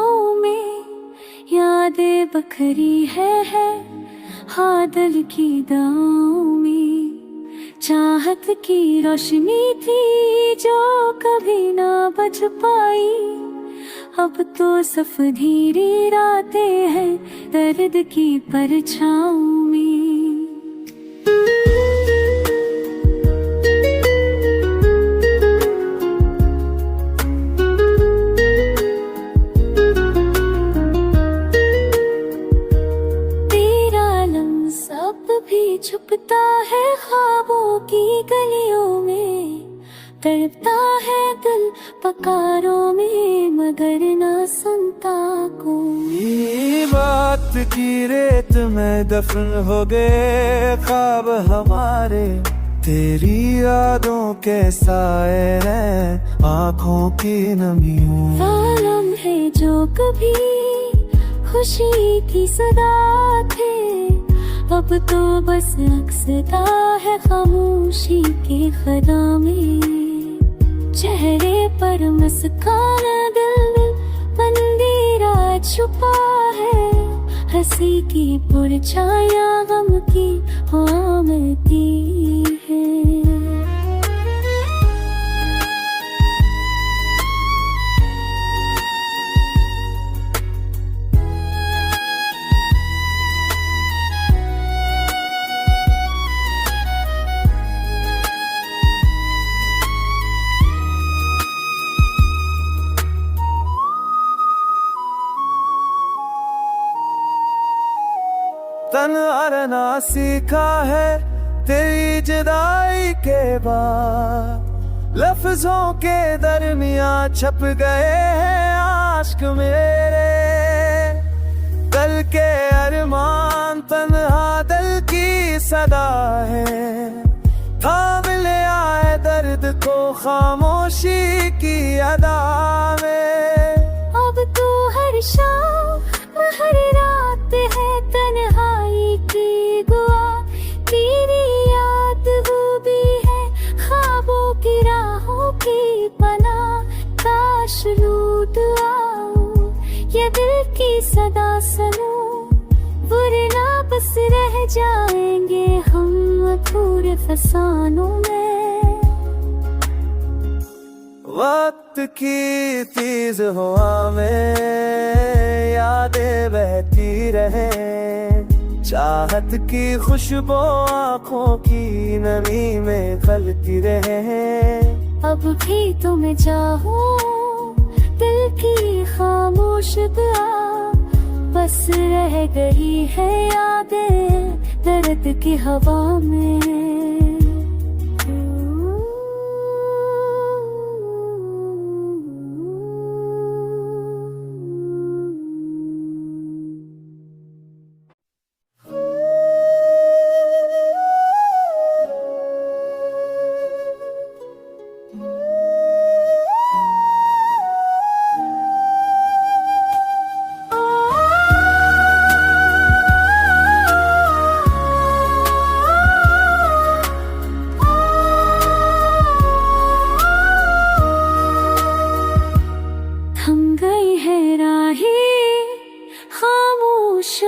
हवाओं में यादें बखरी है हाँ दिल की दाओं में। चाहत की रोशनी थी जो कभी ना बच पाई, अब तो सफ धीरी रातें हैं दर्द की परछाओं में। भी छुपता है ख्वाबों की गलियों में, तड़पता है दिल पकारों में मगर ना सुनता कोई। बात की रेत में दफन हो गए ख्वाब हमारे, तेरी यादों के साए हैं आँखों की नमियों। आलम है जो कभी खुशी की सदा थे, अब तो बस अक्सता है खामोशी के खदा में। चेहरे पर मुस्कान दिल मंदिरा छुपा है, हंसी की परछाया गम की आमती है। तन्हा रहना सीखा है तेरी जुदाई के बाद, लफ्जों के दरमियां छप गए हैं आश्क मेरे। कल के अरमान तन्हा दिल की सदा है, थाम ले आए दर्द को खामोशी की अदा में। अब तो हर शाम हर रात है तन्हाई की दुआ, तेरी याद वो भी है ख्वाबों की राहों की पनाह। काश लूट आओ ये दिल की सदा सुनो, वरना बस रह जाएंगे हम अधूरे फसानों में। वक्त की तेज हवा में यादें बहती रहे, चाहत की खुशबू आँखों की नमी में फैलती रहे। अब भी तुम्हें चाहूं दिल की खामोश दुआ, बस रह गई है यादें दर्द की हवा में।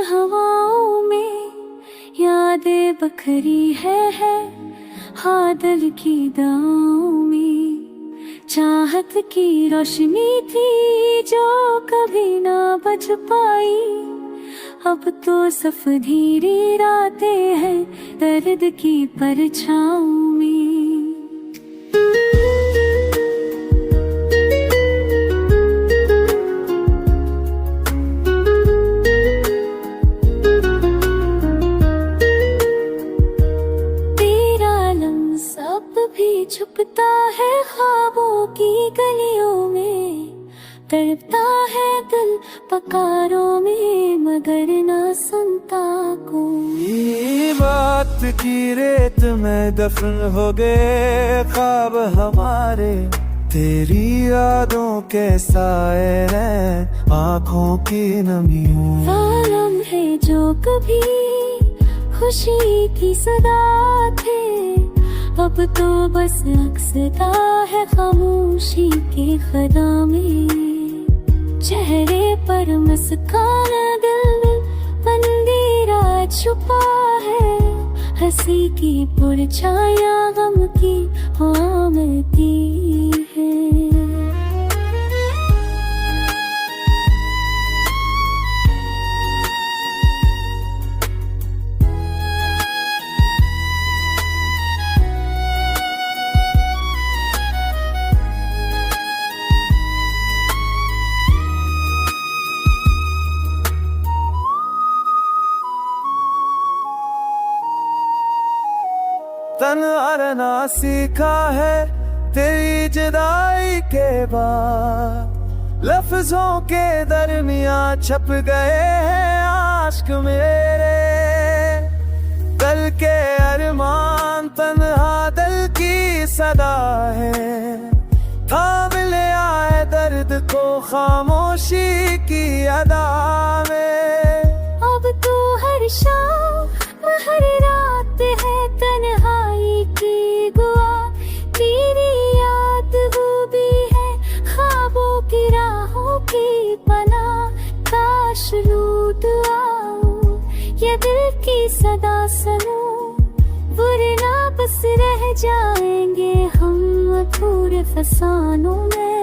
हवाओं में यादें बखरी है हाँ दिल की दाओं में। चाहत की रोशनी थी जो कभी ना बच पाई, अब तो सफ धीरी रातें हैं दर्द की परछाओं में। भी छुपता है ख्वाबों की गलियों में, तड़पता है दिल पकारों में मगर ना सुनता कोई। बात की रेत में दफन हो गए ख्वाब हमारे, तेरी यादों के साए हैं आँखों की नमियों। आलम है जो कभी खुशी की सदा थे, अब तो बस अक्सता है खामोशी के खदा में। चेहरे पर मुस्कान दिल मंदिरा छुपा है, हंसी की परछाया गम की आमती है। तन्हा रहना सीखा है तेरी जुदाई के बाद, लफ्जों के दरमिया छप गए हैं आशिक मेरे। कल के अरमान तन्हा दिल की सदा है, थाम ले आए दर्द को खामोशी की अदा में। अब तो हर शाम हर रात है तन्हाई की दुआ, तेरी याद वो भी है ख्वाबों की राहों की पना। काश लूट आओ ये दिल की सदा सुनो, वरना बस रह जाएंगे हम अधूरे फसानों में।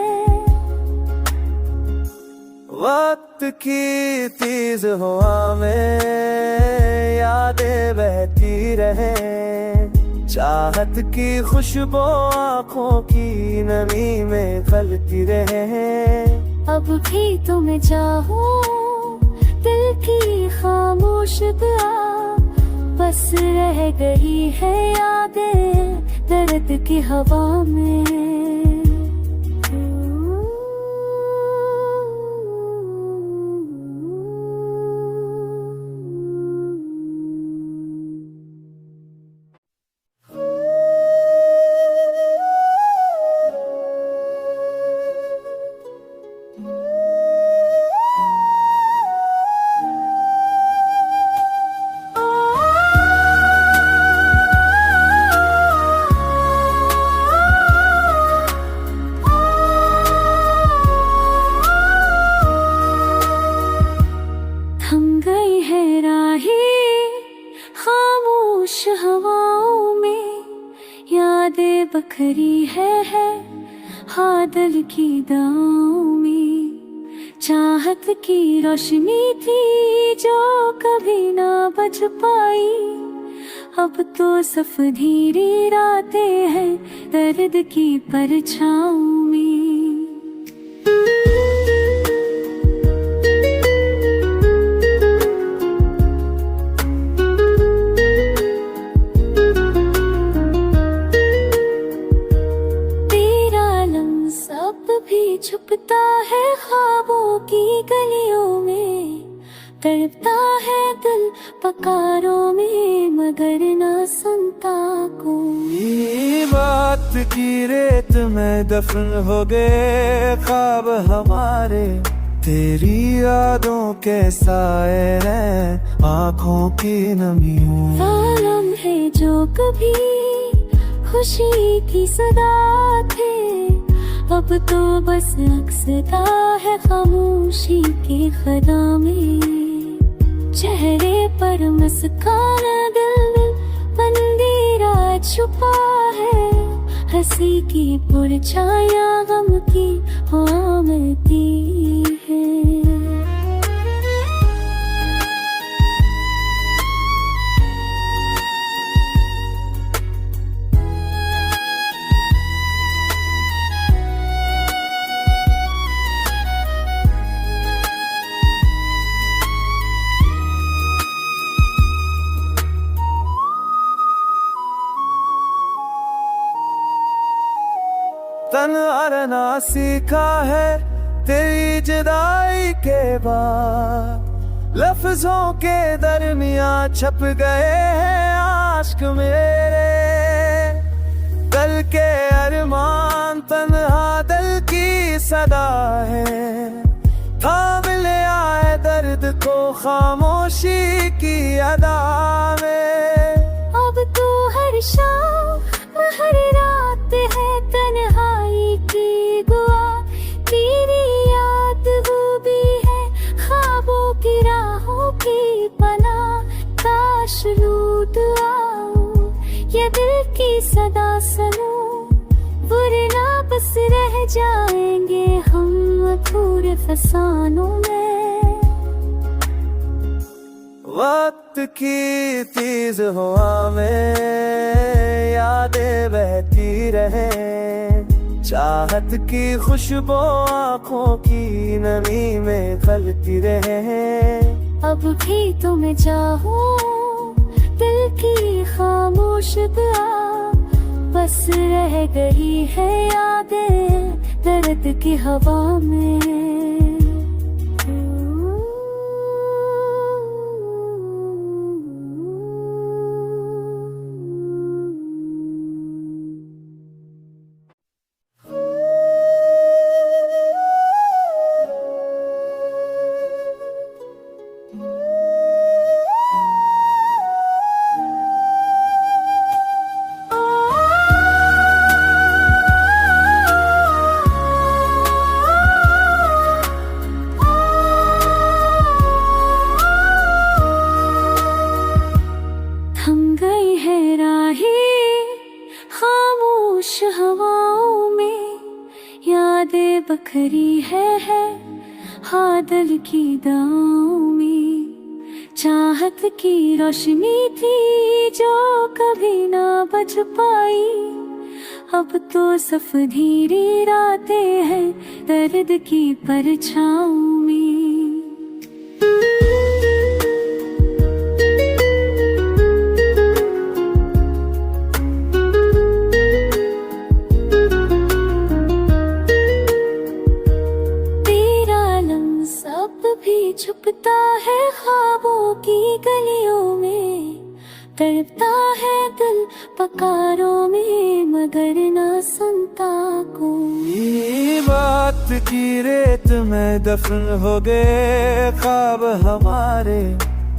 वक्त की तेज हवा में यादें बहती रहे, चाहत की खुशबू आँखों की नमी में फैलती रहे। अब भी तुम चाहो दिल की खामोश दुआ, बस रह गई है यादें दर्द की हवा में। हवाओं में यादें बखरी है हाँ दिल की दाओं में। चाहत की रोशनी थी जो कभी ना बच पाई, अब तो सफ धीरी रातें हैं दर्द की परछाओं में। छुपता है ख्वाबों की गलियों में, तड़पता है दिल पकारों में मगर ना सुनता कोई। बात की रेत में दफन हो गए ख्वाब हमारे, तेरी यादों के साए हैं आँखों की नमियों। आलम है जो कभी खुशी की सदा थे, अब तो बस अक्सता है खामोशी की खदा में। चेहरे पर मुस्कान दिल मंदिरा छुपा है, हंसी की परछाया गम की आमती है। तन्हा रहना सीखा है तेरी जुदाई के बाद, लफ्जों के दरमिया छप गए हैं आशिक मेरे। कल के अरमान तन्हा दिल की सदा है, थाम ले आए दर्द को खामोशी की अदा में। अब तो हर शाम हर रात है तन्हाई की दुआ, तेरी याद वो भी है रूठ आओ, ये दिल की सदा सुनो, वरना बस रह जाएंगे हम अधूरे फसानों में। वक्त की तेज हवा में यादें बहती रहे, चाहत की खुशबू आँखों की नमी में खलती रहे। अब भी तुम्हें चाहूं, दिल की खामोश दुआ, बस रह गई है यादें दर्द की हवा में। थम गई है राहें खामोश हवाओं में, यादें बखरी है हादल की दाओं में। चाहत की रोशनी थी जो कभी ना बच पाई, अब तो सफ धीरी रातें हैं दर्द की परछाओं में। भी छुपता है ख्वाबों की गलियों में, तड़पता है दिल पकारों में मगर ना सुनता कोई। बात की रेत में दफन हो गए ख्वाब हमारे,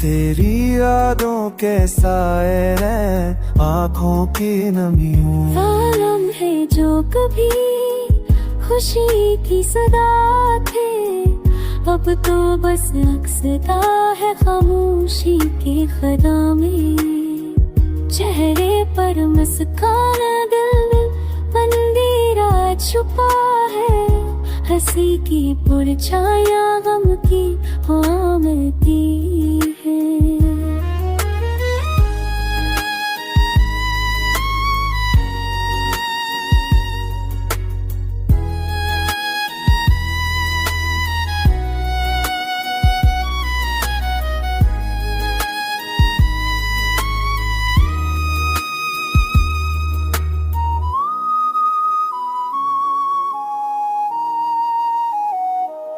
तेरी यादों के साए हैं आँखों की नमियों। आलम है जो कभी खुशी की सदा थे, अब तो बस अक्सदा है खामोशी की खदा में। चेहरे पर मुस्कान, दिल अंधेरा छुपा है, हंसी की परछाया गम की आमती है।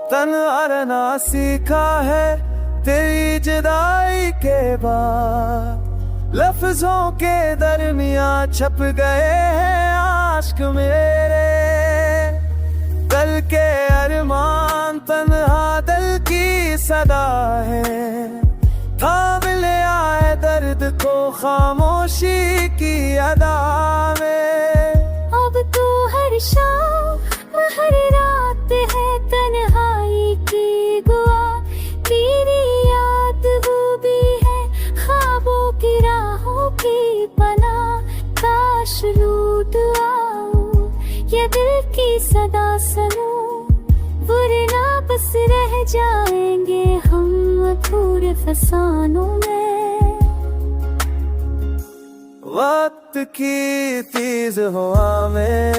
तन्हा रहना सीखा है तेरी जुदाई के बाद, लफ्जों के दरमिया छप गए हैं आश्क मेरे। दिल के अरमान तन्हा दिल की सदा है, थाम ले आए दर्द को खामोशी की अदा में। अब तो हर शाम हर रात है तन्हाई की दुआ, तेरी याद वो भी है ख्वाबों की राहों की पना। काश रूठ आओ, ये दिल की सदा सुनो, वरना बस रह जाएंगे हम अधूरे फसानों में। वक्त की तेज हवा में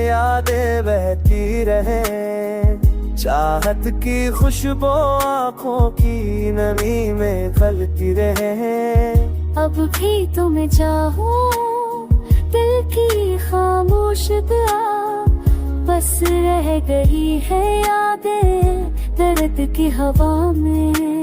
यादें बहती रहे, चाहत की खुशबू आँखों की नमी में खलती रहे। अब भी तुम्हें चाहूं, दिल की खामोश दुआ, बस रह गई है यादें दर्द की हवा में।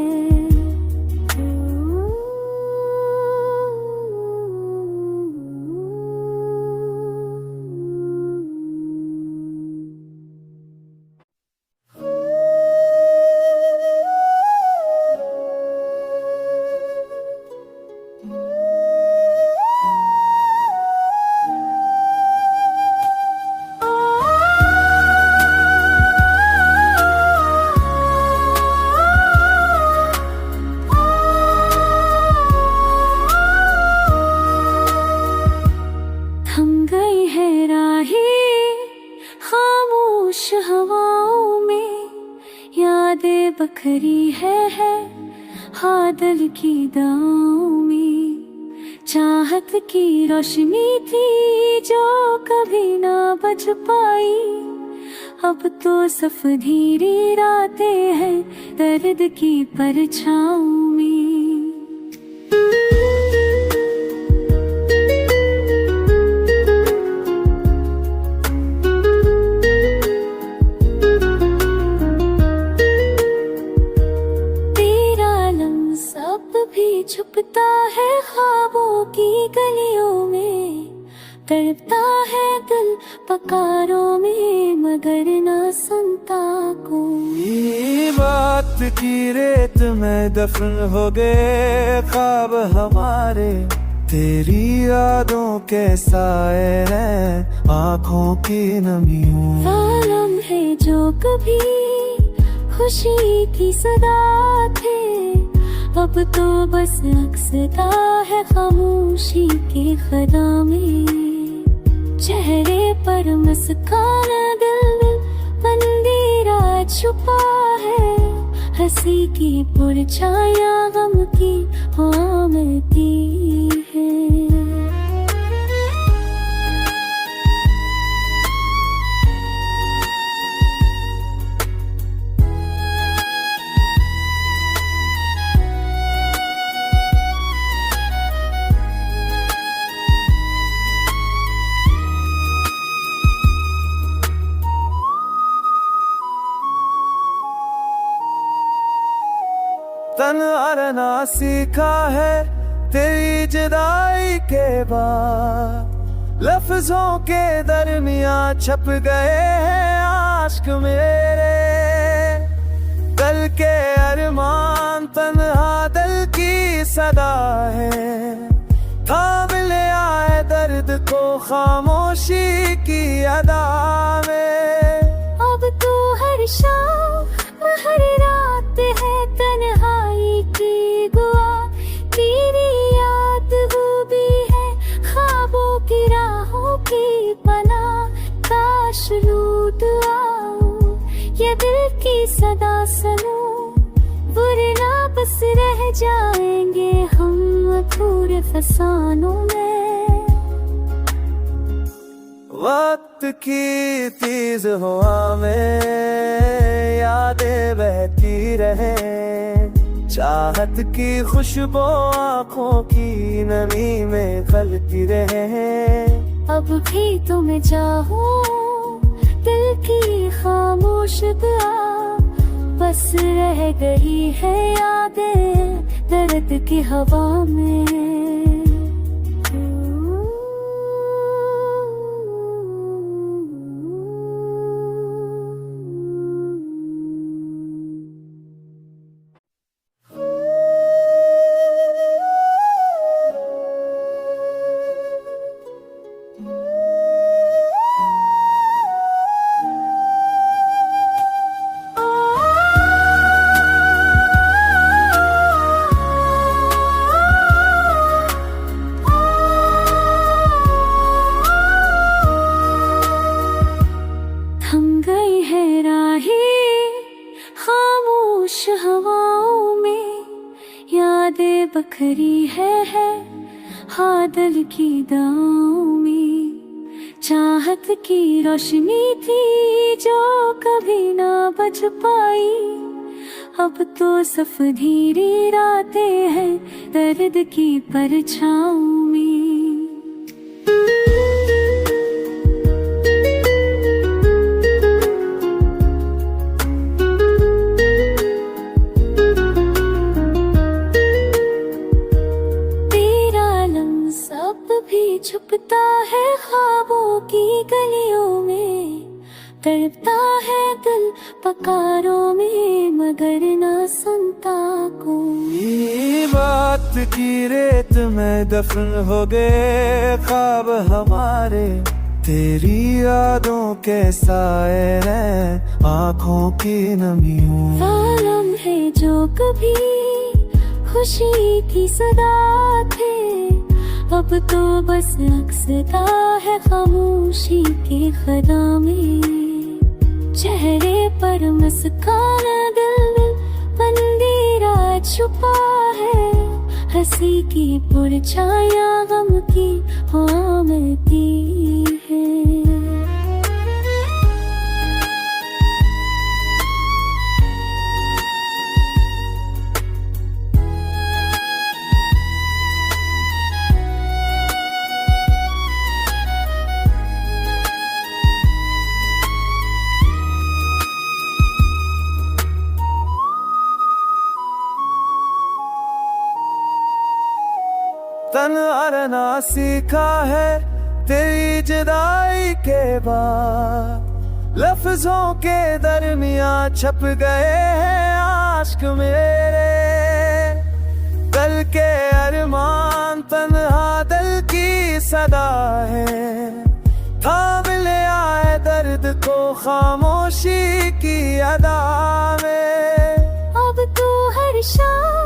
बखरी है हाँ दिल की दाओं में। चाहत की रोशनी थी जो कभी ना बच पाई, अब तो सफ धीरी रातें हैं दर्द की परछाओं में। भी छुपता है ख्वाबों की गलियों में, तड़पता है दिल पकारों में मगर ना सुनता कोई। बात की रेत में दफन हो गए ख्वाब हमारे, तेरी यादों के साए हैं आँखों की नमियों। आलम है जो कभी खुशी की सदा थे, अब तो बस अक्सता है खामोशी के खदा में। चेहरे पर मुस्कान दिल मंदिरा छुपा है, हंसी की परछाया गम की आमती है। तन्हा रहना सीखा है तेरी जुदाई के बाद, लफ्जों के दरमियां छप गए हैं आश्क मेरे। कल के अरमान तन्हा दिल की सदा है, थाम ले आए दर्द को खामोशी की अदा में। अब तो हर शाम हर रात है तन्हाई की दुआ, तेरी याद वो भी है ख्वाबों की राहों की पनाह। काश लूट आओ ये दिल की सदा सुनो, वरना बस रह जाएंगे हम अधूरे फसानों में। वक्त की तेज हवा में यादें बहती रहे, चाहत की खुशबू आँखों की नमी में खलती रहे। अब भी तुम्हें चाहूं दिल की खामोश दुआ, बस रह गई है यादें दर्द की हवा में। हवाओं में यादें बखरी है हाँ दिल की दाओं में। चाहत की रोशनी थी जो कभी ना बच पाई, अब तो सफ धीरी रातें हैं दर्द की परछाओं में। भी छुपता है ख्वाबों की गलियों में, तड़पता है दिल पकारों में मगर ना सुनता कोई। बात की रेत में दफन हो गए ख्वाब हमारे, तेरी यादों के साए हैं आँखों की नमियों। आलम है जो कभी खुशी की सदा थे, अब तो बस अक्सता है खामोशी के खदा में। चेहरे पर मुस्कान दिल हंसी की पुरछाया गम की हवा मिलती है। तन्हा रहना सीखा है तेरी जुदाई के बाद, लफ्जों के दरमिया छप गए हैं आश्क मेरे। कल के अरमान तन्हा दिल की सदा है, थाम ले आए दर्द को खामोशी की अदा में। अब तो हर शाम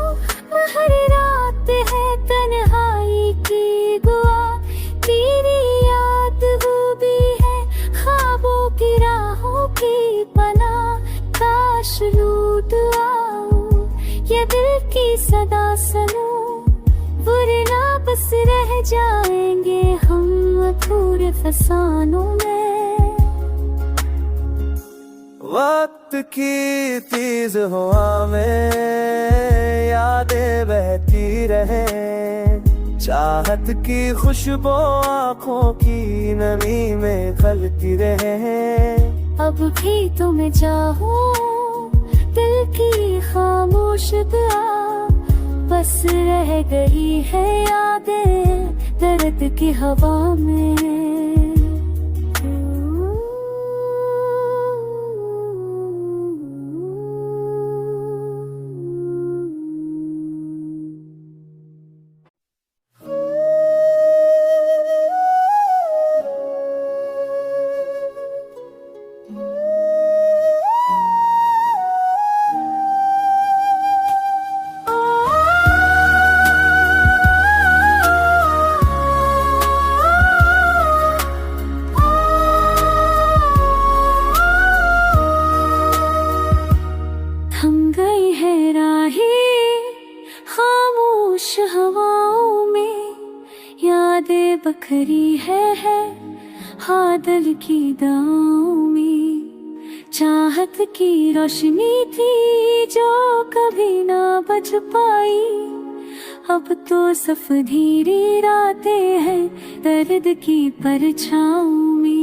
हर रात है तन्हाई की दुआ, तेरी याद वो भी है ख्वाबों की राहों की पना। काश लूट आओ ये दिल की सदा सुनो, वरना बस रह जाएंगे हम अधूरे फसानों में। वक्त की तेज हवा में यादें बहती रहे, चाहत की खुशबू आँखों की नमी में खलती रहे। अब भी तुम चाहो दिल की खामोश दुआ, बस रह गई है यादें दर्द की हवा में। हवाओं में यादें बखरी है हाँ दिल की दाओं में। चाहत की रोशनी थी जो कभी ना बच पाई, अब तो सफ धीरे रातें हैं दर्द की परछाओं में।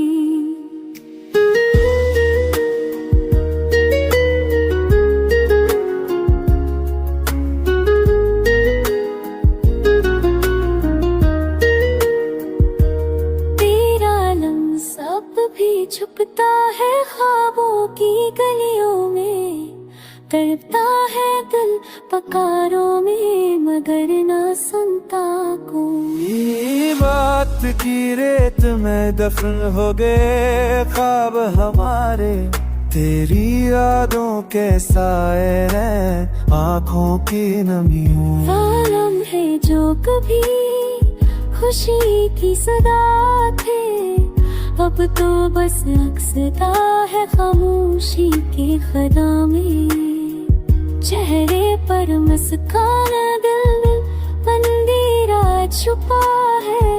छुपता है ख्वाबों की गलियों में, तड़पता है दिल पकारों में, मगर ना सुनता कोई। बात की रेत में दफन हो गए ख्वाब हमारे, तेरी यादों के साए हैं आँखों की नमियों। आलम है जो कभी खुशी की सदा थे, अब तो बस अक्सता है खामोशी के खदा में। चेहरे पर मुस्कान दिल अंधेरा छुपा है,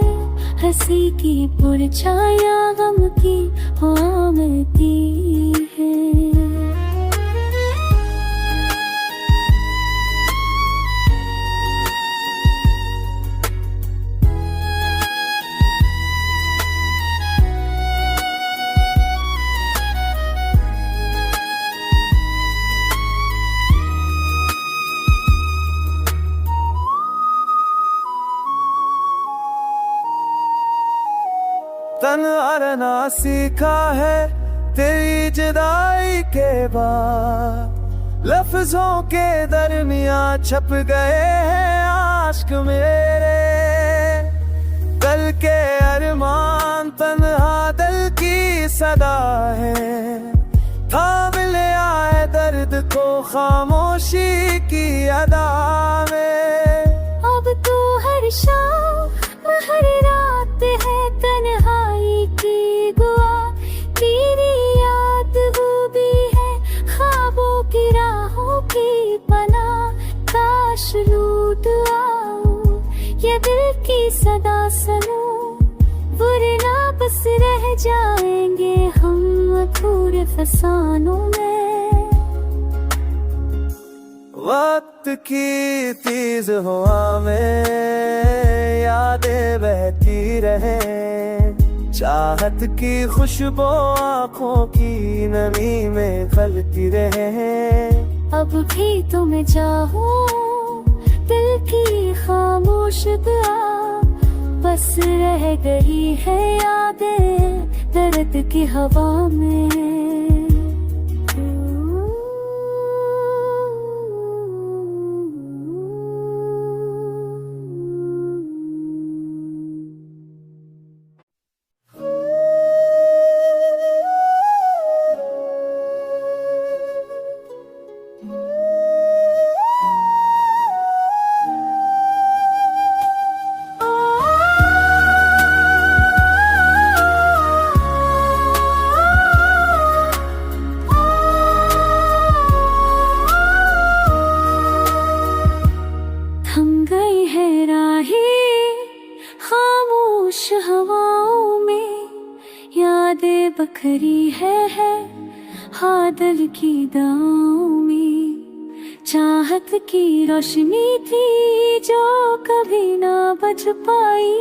हंसी की पुरछाया गम की हवा मिलती है। तन्हा रहना सीखा है तेरी जुदाई के बाद, लफ्जों के दरमिया छप गए हैं आश्क मेरे। कल के अरमान तन्हा दिल की सदा है, थाम ले आए दर्द को खामोशी की अदा में। अब तो हर शाम हर रात है तन्हाई की दुआ, तेरी याद वो भी है ख्वाबों की राहों की पना। काश लूट आओ दिल की सदा सुनो, वरना बस रह जाएंगे हम अधूरे फसानों में। वक्त की तेज हवा में यादें बहती रहे, चाहत की खुशबू आँखों की नमी में फैलती रहे। अब भी तुम्हें चाहूं, दिल की खामोश दुआ, बस रह गई है यादें दर्द की हवा में। थम गई है राहें खामोश हवाओं में, यादें बखरी है हादल की दाओं में। चाहत की रोशनी थी जो कभी ना बच पाई,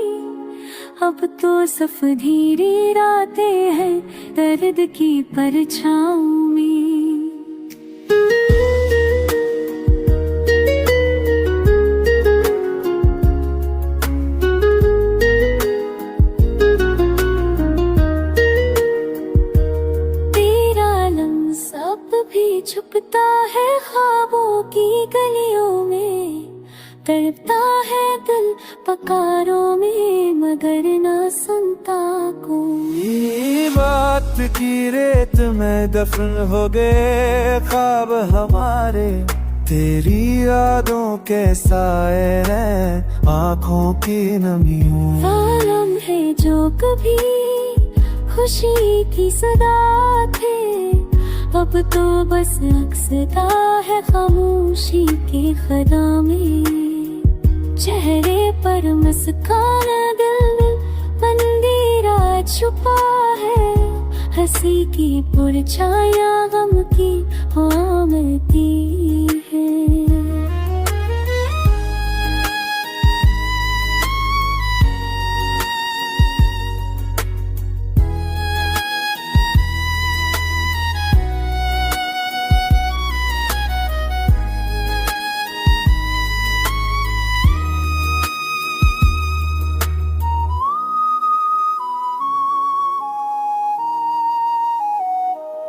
अब तो सफ धीरी रातें हैं दर्द की परछाओं में। छुपता है ख्वाबों की गलियों में, तड़पता है दिल पकारों में, मगर न सुनता कोई। बात की रेत में दफन हो गए ख्वाब हमारे, तेरी यादों के साए हैं आँखों की नमियों। आलम है जो कभी खुशी की सदा थे, अब तो बस अक्सता है खामोशी की खदा में। चेहरे पर मुस्कान, दिल मंदिरा छुपा है, हंसी की पुरछाया गम की आमती है।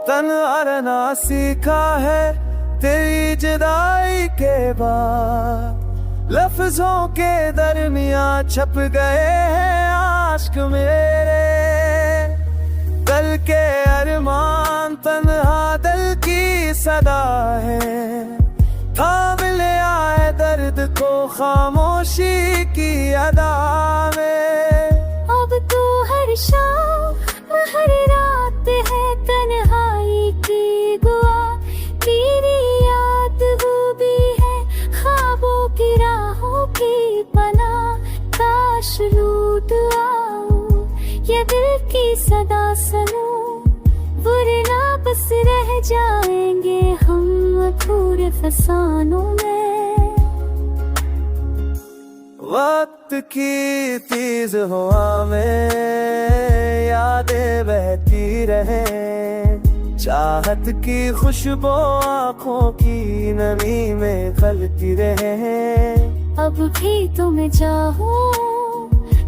तन्हा रहना सीखा है तेरी जुदाई के बाद, लफ्जों के दरमियां छप गए हैं आश्क मेरे। दिल के अरमान तन्हा दिल की सदा है, थाम ले आए दर्द को खामोशी की अदा में। अब तो हर शाम हर रात है तन्हाई की दुआ, तेरी याद वो भी है ख्वाबों की राहों की पना। काश लूट आओ ये दिल की सदा सुनो, वरना बस रह जाएंगे हम अधूरे फसानों में। वक्त की तेज हवा में यादें बहती रहे, चाहत की खुशबू आँखों की नमी में फैलती रहे। अब भी तुम्हें चाहूं,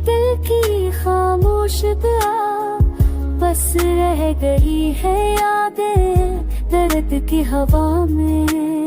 दिल की खामोश दुआ, बस रह गई है यादें दर्द की हवा में।